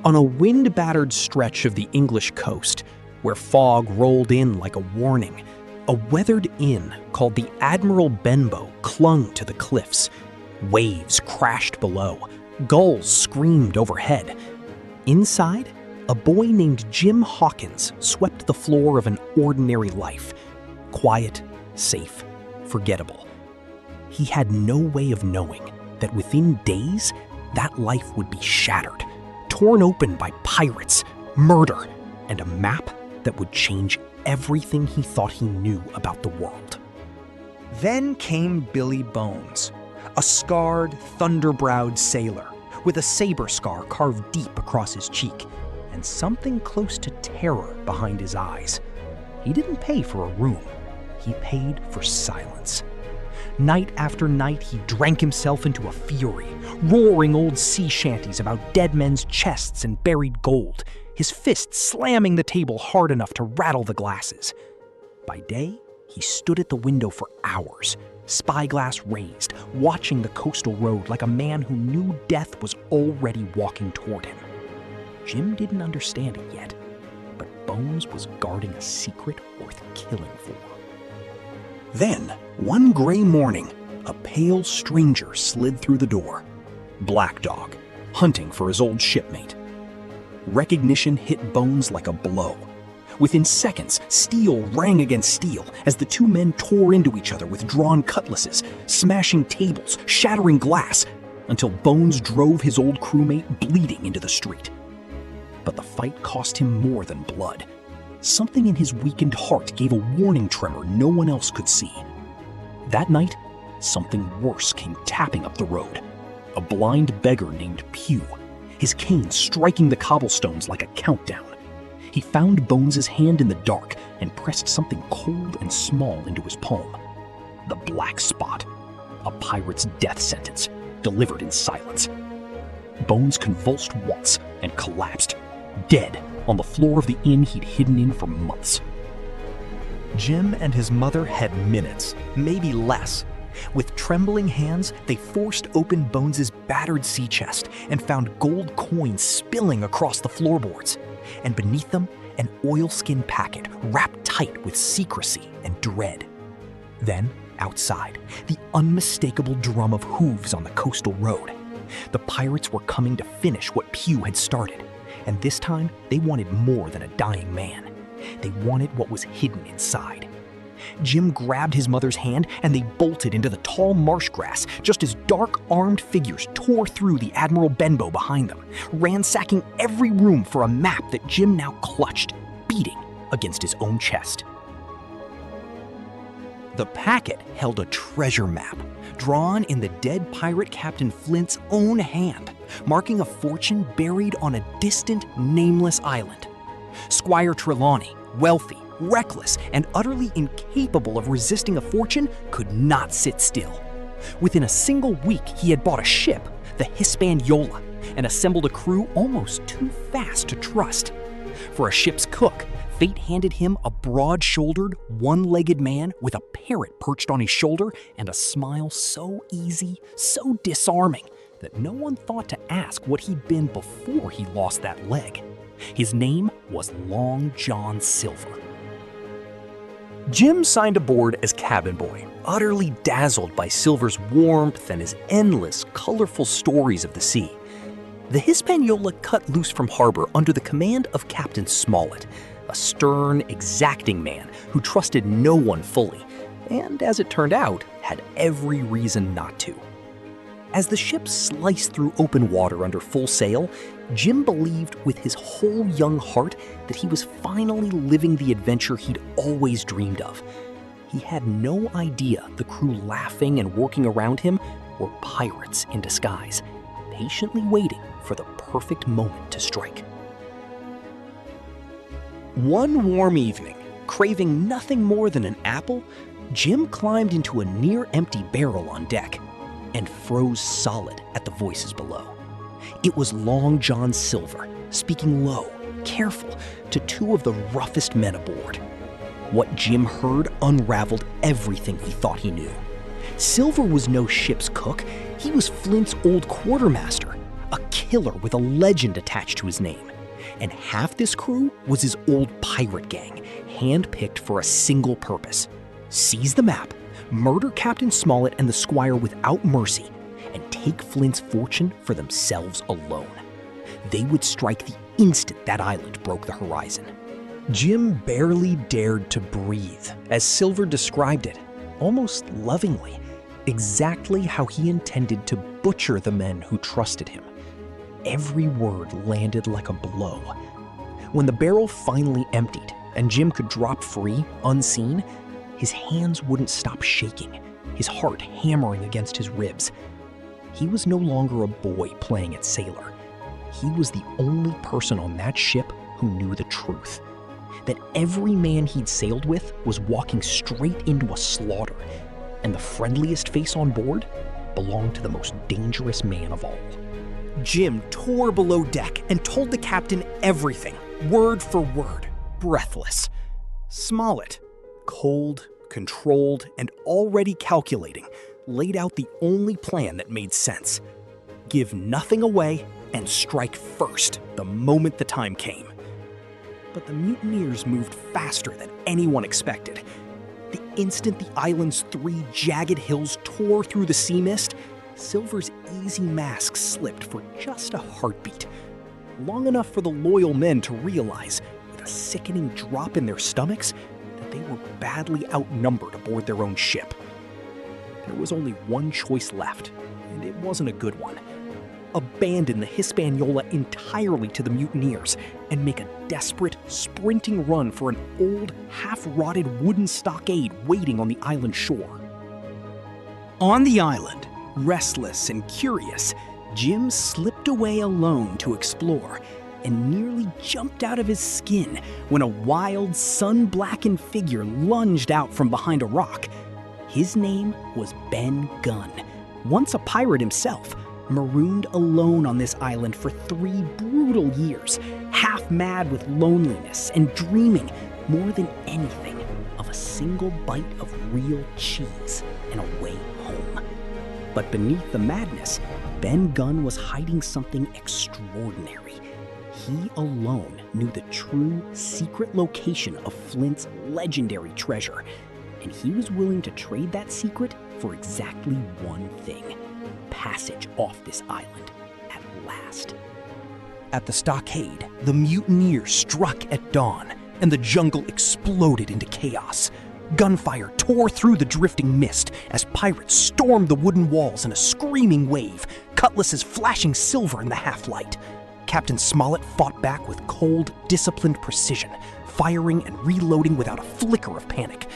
On a wind-battered stretch of the English coast, where fog rolled in like a warning, a weathered inn called the Admiral Benbow clung to the cliffs. Waves crashed below. Gulls screamed overhead. Inside, a boy named Jim Hawkins swept the floor of an ordinary life. Quiet, safe, forgettable. He had no way of knowing that within days, that life would be shattered, torn open by pirates, murder, and a map that would change everything he thought he knew about the world. Then came Billy Bones, a scarred, thunder-browed sailor with a saber scar carved deep across his cheek and something close to terror behind his eyes. He didn't pay for a room. He paid for silence. Night after night, he drank himself into a fury, roaring old sea shanties about dead men's chests and buried gold, his fists slamming the table hard enough to rattle the glasses. By day, he stood at the window for hours, spyglass raised, watching the coastal road like a man who knew death was already walking toward him. Jim didn't understand it yet, but Bones was guarding a secret worth killing for. Then, one gray morning, a pale stranger slid through the door. Black Dog, hunting for his old shipmate. Recognition hit Bones like a blow. Within seconds, steel rang against steel as the two men tore into each other with drawn cutlasses, smashing tables, shattering glass, until Bones drove his old crewmate bleeding into the street. But the fight cost him more than blood. Something in his weakened heart gave a warning tremor no one else could see. That night, something worse came tapping up the road. A blind beggar named Pew, his cane striking the cobblestones like a countdown. He found Bones's hand in the dark and pressed something cold and small into his palm. The black spot, a pirate's death sentence, delivered in silence. Bones convulsed once and collapsed, dead on the floor of the inn he'd hidden in for months. Jim and his mother had minutes, maybe less. With trembling hands, they forced open Bones's battered sea chest and found gold coins spilling across the floorboards. And beneath them, an oilskin packet wrapped tight with secrecy and dread. Then, outside, the unmistakable drum of hooves on the coastal road. The pirates were coming to finish what Pew had started, and this time they wanted more than a dying man. They wanted what was hidden inside. Jim grabbed his mother's hand and they bolted into the tall marsh grass just as dark-armed figures tore through the Admiral Benbow behind them, ransacking every room for a map that Jim now clutched, beating against his own chest. The packet held a treasure map, drawn in the dead pirate Captain Flint's own hand, marking a fortune buried on a distant, nameless island. Squire Trelawney, wealthy, reckless, and utterly incapable of resisting a fortune, could not sit still. Within a single week, he had bought a ship, the Hispaniola, and assembled a crew almost too fast to trust. For a ship's cook, fate handed him a broad-shouldered, one-legged man with a parrot perched on his shoulder and a smile so easy, so disarming, that no one thought to ask what he'd been before he lost that leg. His name was Long John Silver. Jim signed aboard as cabin boy, utterly dazzled by Silver's warmth and his endless, colorful stories of the sea. The Hispaniola cut loose from harbor under the command of Captain Smollett, a stern, exacting man who trusted no one fully, and as it turned out, had every reason not to. As the ship sliced through open water under full sail, Jim believed with his whole young heart that he was finally living the adventure he'd always dreamed of. He had no idea the crew laughing and working around him were pirates in disguise, patiently waiting for the perfect moment to strike. One warm evening, craving nothing more than an apple, Jim climbed into a near-empty barrel on deck and froze solid at the voices below. It was Long John Silver, speaking low, careful, to two of the roughest men aboard. What Jim heard unraveled everything he thought he knew. Silver was no ship's cook. He was Flint's old quartermaster, a killer with a legend attached to his name. And half this crew was his old pirate gang, handpicked for a single purpose: seize the map, murder Captain Smollett and the Squire without mercy, and take Flint's fortune for themselves alone. They would strike the instant that island broke the horizon. Jim barely dared to breathe, as Silver described it, almost lovingly, exactly how he intended to butcher the men who trusted him. Every word landed like a blow. When the barrel finally emptied and Jim could drop free, unseen, his hands wouldn't stop shaking, his heart hammering against his ribs. He was no longer a boy playing at sailor. He was the only person on that ship who knew the truth: that every man he'd sailed with was walking straight into a slaughter, and the friendliest face on board belonged to the most dangerous man of all. Jim tore below deck and told the captain everything, word for word, breathless. Smollett, cold, controlled, and already calculating, laid out the only plan that made sense: give nothing away and strike first the moment the time came. But the mutineers moved faster than anyone expected. The instant the island's 3 jagged hills tore through the sea mist, Silver's easy mask slipped for just a heartbeat, long enough for the loyal men to realize, with a sickening drop in their stomachs, that they were badly outnumbered aboard their own ship. There was only one choice left, and it wasn't a good one: abandon the Hispaniola entirely to the mutineers and make a desperate, sprinting run for an old, half-rotted wooden stockade waiting on the island shore. On the island, restless and curious, Jim slipped away alone to explore and nearly jumped out of his skin when a wild, sun-blackened figure lunged out from behind a rock. His name was Ben Gunn, once a pirate himself, marooned alone on this island for 3 brutal years, half mad with loneliness and dreaming, more than anything, of a single bite of real cheese and a way home. But beneath the madness, Ben Gunn was hiding something extraordinary. He alone knew the true, secret location of Flint's legendary treasure, and he was willing to trade that secret for exactly one thing: passage off this island at last. At the stockade, the mutineers struck at dawn, and the jungle exploded into chaos. Gunfire tore through the drifting mist as pirates stormed the wooden walls in a screaming wave, cutlasses flashing silver in the half-light. Captain Smollett fought back with cold, disciplined precision, firing and reloading without a flicker of panic,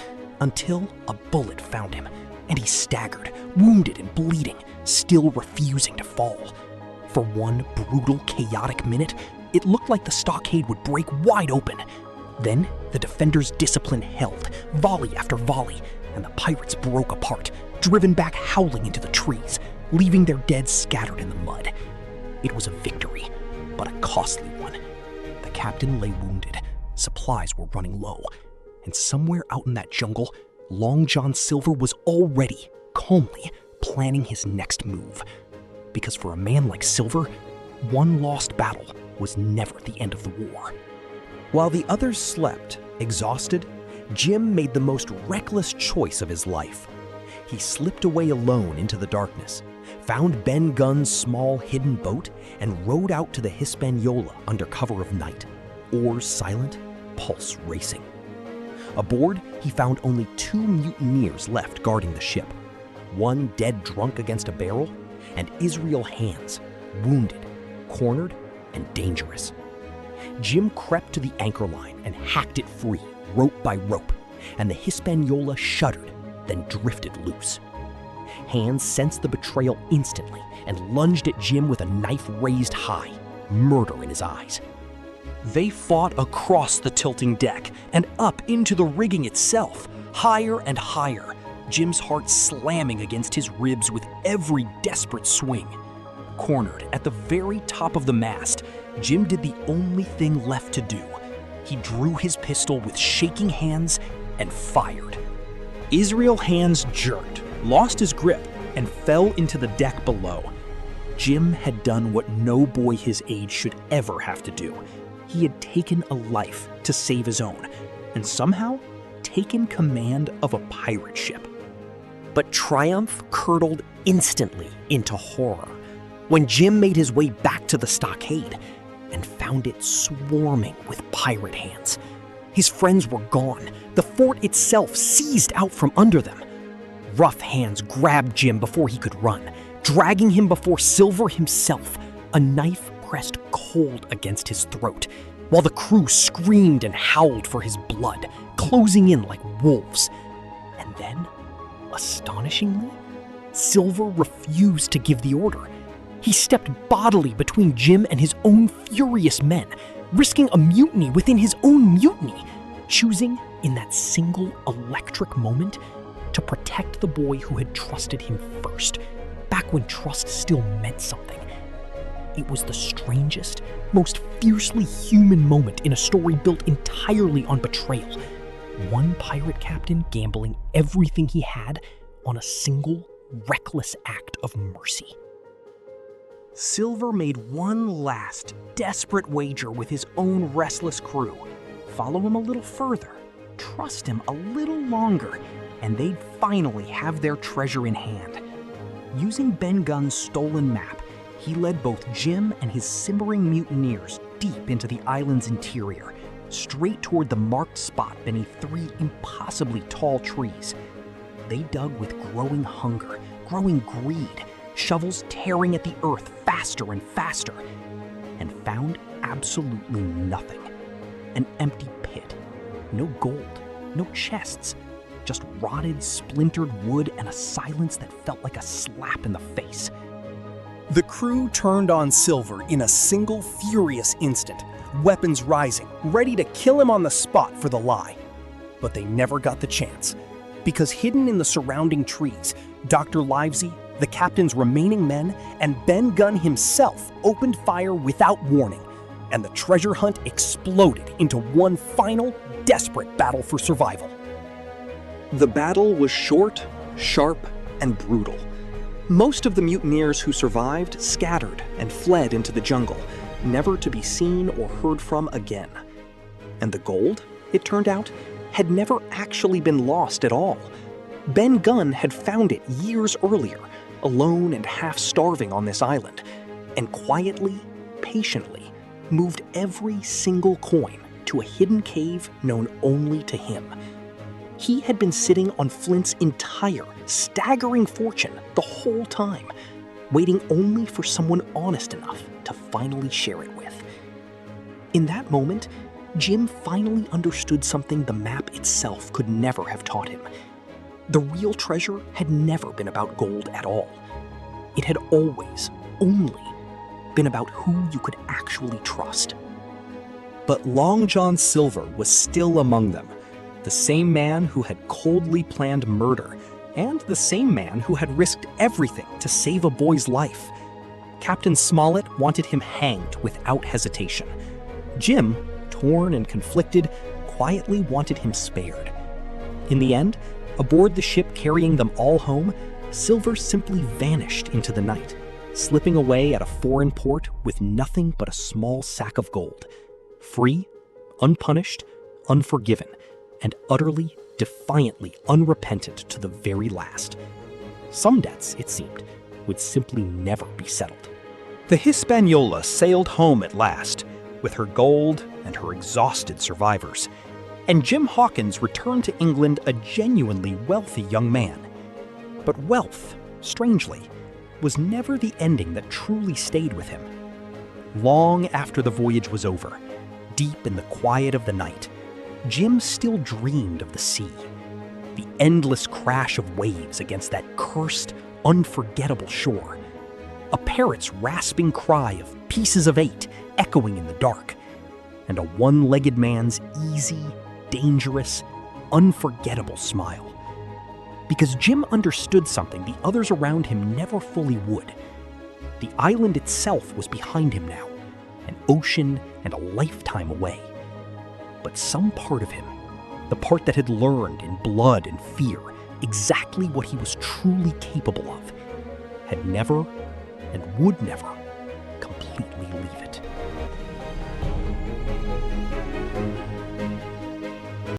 until a bullet found him, and he staggered, wounded and bleeding, still refusing to fall. For one brutal, chaotic minute, it looked like the stockade would break wide open. Then, the defenders' discipline held, volley after volley, and the pirates broke apart, driven back howling into the trees, leaving their dead scattered in the mud. It was a victory, but a costly one. The captain lay wounded, supplies were running low, and somewhere out in that jungle, Long John Silver was already, calmly, planning his next move. Because for a man like Silver, one lost battle was never the end of the war. While the others slept, exhausted, Jim made the most reckless choice of his life. He slipped away alone into the darkness, found Ben Gunn's small hidden boat, and rowed out to the Hispaniola under cover of night, oars silent, pulse racing. Aboard, he found only 2 mutineers left guarding the ship, one dead drunk against a barrel, and Israel Hands, wounded, cornered, and dangerous. Jim crept to the anchor line and hacked it free, rope by rope, and the Hispaniola shuddered, then drifted loose. Hands sensed the betrayal instantly and lunged at Jim with a knife raised high, murder in his eyes. They fought across the tilting deck and up into the rigging itself, higher and higher, Jim's heart slamming against his ribs with every desperate swing. Cornered at the very top of the mast, Jim did the only thing left to do. He drew his pistol with shaking hands and fired. Israel Hands jerked, lost his grip, and fell into the deck below. Jim had done what no boy his age should ever have to do. He had taken a life to save his own, and somehow taken command of a pirate ship. But triumph curdled instantly into horror when Jim made his way back to the stockade and found it swarming with pirate hands. His friends were gone, the fort itself seized out from under them. Rough hands grabbed Jim before he could run, dragging him before Silver himself, a knife pressed cold against his throat, while the crew screamed and howled for his blood, closing in like wolves. And then, astonishingly, Silver refused to give the order. He stepped bodily between Jim and his own furious men, risking a mutiny within his own mutiny, choosing in that single electric moment to protect the boy who had trusted him first, back when trust still meant something. It was the strangest, most fiercely human moment in a story built entirely on betrayal. One pirate captain gambling everything he had on a single, reckless act of mercy. Silver made one last, desperate wager with his own restless crew. Follow him a little further, trust him a little longer, and they'd finally have their treasure in hand. Using Ben Gunn's stolen map, he led both Jim and his simmering mutineers deep into the island's interior, straight toward the marked spot beneath 3 impossibly tall trees. They dug with growing hunger, growing greed, shovels tearing at the earth faster and faster, and found absolutely nothing. An empty pit. No gold, no chests, just rotted, splintered wood and a silence that felt like a slap in the face. The crew turned on Silver in a single furious instant, weapons rising, ready to kill him on the spot for the lie. But they never got the chance, because hidden in the surrounding trees, Dr. Livesey, the captain's remaining men, and Ben Gunn himself opened fire without warning, and the treasure hunt exploded into one final, desperate battle for survival. The battle was short, sharp, and brutal. Most of the mutineers who survived scattered and fled into the jungle, never to be seen or heard from again. And the gold, it turned out, had never actually been lost at all. Ben Gunn had found it years earlier, alone and half-starving on this island, and quietly, patiently, moved every single coin to a hidden cave known only to him. He had been sitting on Flint's entire, staggering fortune the whole time, waiting only for someone honest enough to finally share it with. In that moment, Jim finally understood something the map itself could never have taught him. The real treasure had never been about gold at all. It had always, only, been about who you could actually trust. But Long John Silver was still among them, the same man who had coldly planned murder, and the same man who had risked everything to save a boy's life. Captain Smollett wanted him hanged without hesitation. Jim, torn and conflicted, quietly wanted him spared. In the end, aboard the ship carrying them all home, Silver simply vanished into the night, slipping away at a foreign port with nothing but a small sack of gold. Free, unpunished, unforgiven, and utterly, defiantly unrepentant to the very last. Some debts, it seemed, would simply never be settled. The Hispaniola sailed home at last, with her gold and her exhausted survivors, and Jim Hawkins returned to England a genuinely wealthy young man. But wealth, strangely, was never the ending that truly stayed with him. Long after the voyage was over, deep in the quiet of the night, Jim still dreamed of the sea, the endless crash of waves against that cursed, unforgettable shore, a parrot's rasping cry of pieces of 8 echoing in the dark, and a one-legged man's easy, dangerous, unforgettable smile. Because Jim understood something the others around him never fully would. The island itself was behind him now, an ocean and a lifetime away. But some part of him, the part that had learned in blood and fear exactly what he was truly capable of, had never and would never completely leave it.